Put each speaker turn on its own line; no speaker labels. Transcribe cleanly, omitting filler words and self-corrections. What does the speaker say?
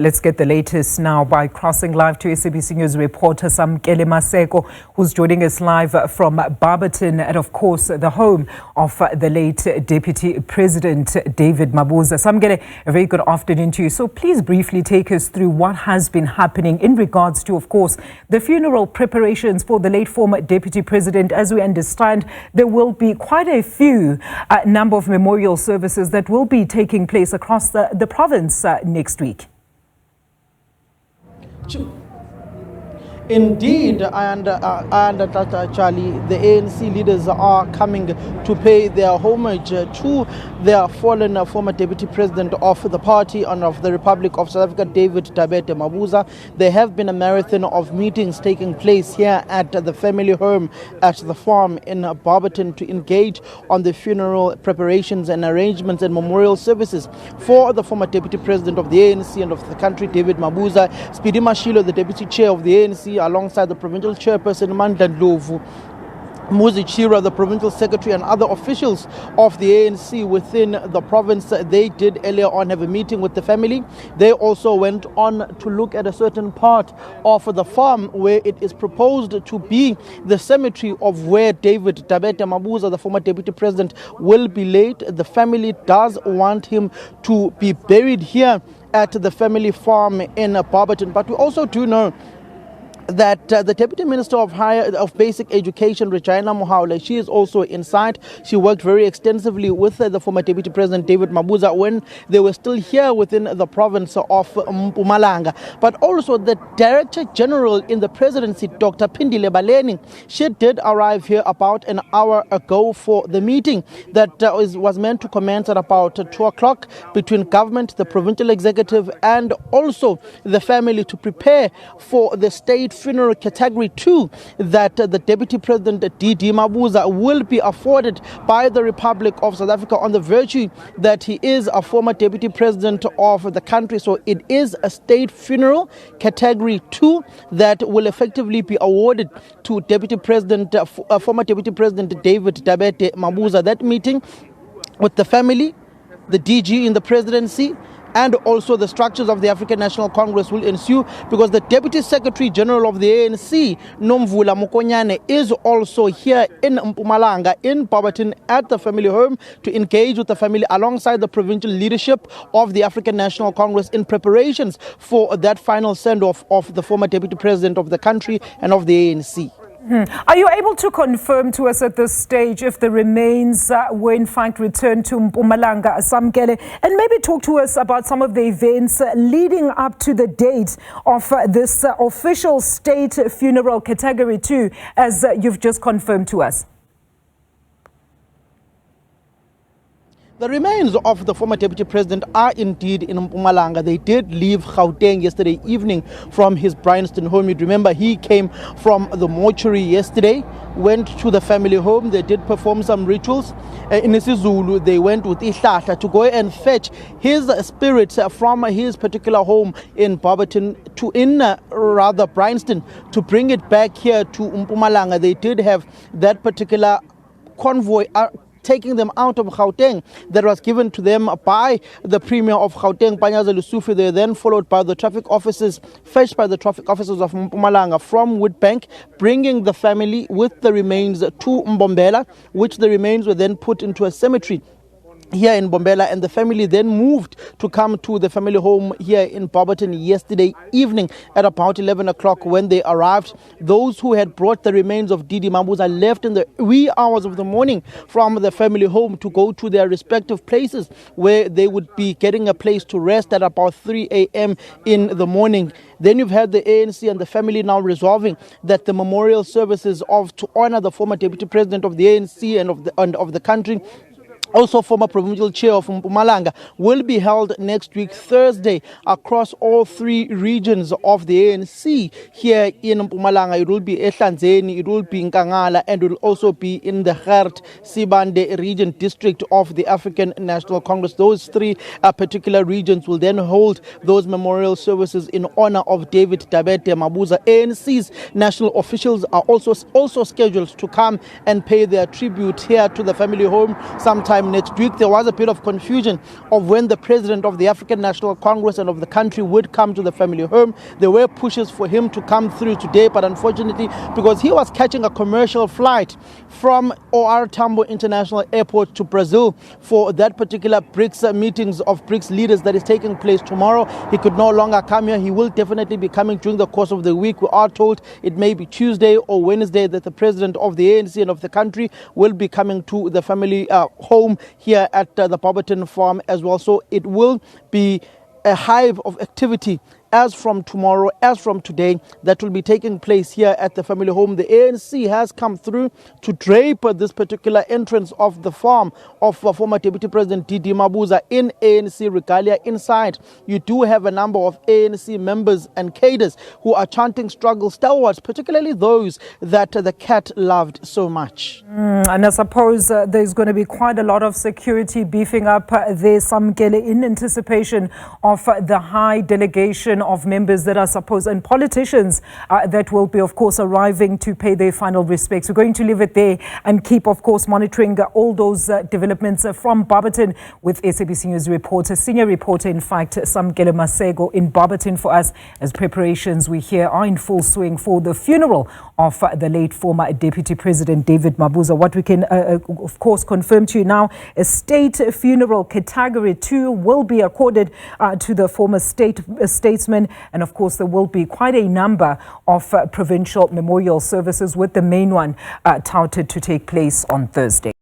Let's get the latest now by crossing live to SABC News reporter Samkele Maseko, who's joining us live from Barberton and, of course, the home of the late Deputy President David Mabuza. Samkele, a very good afternoon to you. So please briefly take us through what has been happening in regards to, of course, the funeral preparations for the late former Deputy President. As we understand, there will be quite a few number of memorial services that will be taking place across the province next week.
Indeed, and Charlie, the ANC leaders are coming to pay their homage to their fallen former Deputy President of the party and of the Republic of South Africa, David Mabuza. There have been a marathon of meetings taking place here at the family home at the farm in Barberton to engage on the funeral preparations and arrangements and memorial services for the former Deputy President of the ANC and of the country, David Mabuza. Speedy Mashilo, the Deputy Chair of the ANC, alongside the Provincial Chairperson, Muzi Chira, the Provincial Secretary, and other officials of the ANC within the province. They did earlier on have a meeting with the family. They also went on to look at a certain part of the farm where it is proposed to be the cemetery of where David Mabuza, the former Deputy President, will be laid. The family does want him to be buried here at the family farm in Barberton. But we also do know that the Deputy Minister of Basic Education, Regina Mohaule, she is also inside. She worked very extensively with the former Deputy President David Mabuza when they were still here within the province of Mpumalanga. But also the Director General in the Presidency, Dr. Phindile Baleni, she did arrive here about an hour ago for the meeting that was meant to commence at about 2 o'clock between government, the provincial executive, and also the family to prepare for the state funeral category 2 that the Deputy President D.D. Mabuza will be afforded by the Republic of South Africa on the virtue that he is a former Deputy President of the country. So it is a state funeral category 2 that will effectively be awarded to Deputy President, former Deputy President David Mabuza. That meeting with the family, the DG in the presidency, and also the structures of the African National Congress will ensue, because the Deputy Secretary General of the ANC, Nomvula Mokonyane, is also here in Mpumalanga, in Barberton, at the family home to engage with the family alongside the provincial leadership of the African National Congress in preparations for that final send-off of the former Deputy President of the country and of the ANC.
Are you able to confirm to us at this stage if the remains were in fact returned to Mpumalanga, Samkele, and maybe talk to us about some of the events leading up to the date of this official state funeral category 2, as you've just confirmed to us?
The remains of the former Deputy President are indeed in Mpumalanga. They did leave Gauteng yesterday evening from his Bryanston home. You'd remember he came from the mortuary yesterday, went to the family home. They did perform some rituals. In isiZulu, they went with Ihlahla to go and fetch his spirits from his particular home in Barberton to Bryanston, to bring it back here to Mpumalanga. They did have that particular convoy taking them out of Gauteng that was given to them by the Premier of Gauteng, Panyaza Lusufi. They were then followed by the traffic officers, fetched by the traffic officers of Mpumalanga from Woodbank, bringing the family with the remains to Mbombela, which the remains were then put into a cemetery here in Mbombela, and the family then moved to come to the family home here in Barberton yesterday evening at about 11 o'clock when they arrived. Those who had brought the remains of D.D. Mabuza left in the wee hours of the morning from the family home to go to their respective places where they would be getting a place to rest at about 3 a.m. in the morning. Then you've had the ANC and the family now resolving that the memorial services to honor the former Deputy President of the ANC and of the country, also former provincial chair of Mpumalanga, will be held next week, Thursday, across all 3 regions of the ANC here in Mpumalanga. It will be Ehlanzeni, it will be in Nkangala, and it will also be in the Gert Sibande region district of the African National Congress. Those 3 particular regions will then hold those memorial services in honor of David Mabuza. ANC's national officials are also scheduled to come and pay their tribute here to the family home sometime sometime next week. There was a bit of confusion of when the president of the African National Congress and of the country would come to the family home. There were pushes for him to come through today, but unfortunately, because he was catching a commercial flight from OR Tambo International Airport to Brazil for that particular BRICS meetings of BRICS leaders that is taking place tomorrow, he could no longer come here. He will definitely be coming during the course of the week. We are told it may be Tuesday or Wednesday that the president of the ANC and of the country will be coming to the family home here at the Barberton farm as well. So it will be a hive of activity as from tomorrow, as from today, that will be taking place here at the family home. The ANC has come through to drape this particular entrance of the farm of former Deputy President David Mabuza in ANC regalia. Inside, you do have a number of ANC members and cadres who are chanting struggle stalwarts, particularly those that the cat loved so much.
And I suppose there's going to be quite a lot of security beefing up there, Samkele, in anticipation of the high delegation of members that are supposed, and politicians that will be, of course, arriving to pay their final respects. We're going to leave it there and keep, of course, monitoring all those developments from Barberton with SABC News reporter, senior reporter, in fact, Samkele Maseko in Barberton for us, as preparations we hear are in full swing for the funeral of the late former Deputy President David Mabuza. What we can, of course, confirm to you now, a state funeral category 2 will be accorded to the former statesman. And of course, there will be quite a number of provincial memorial services, with the main one touted to take place on Thursday.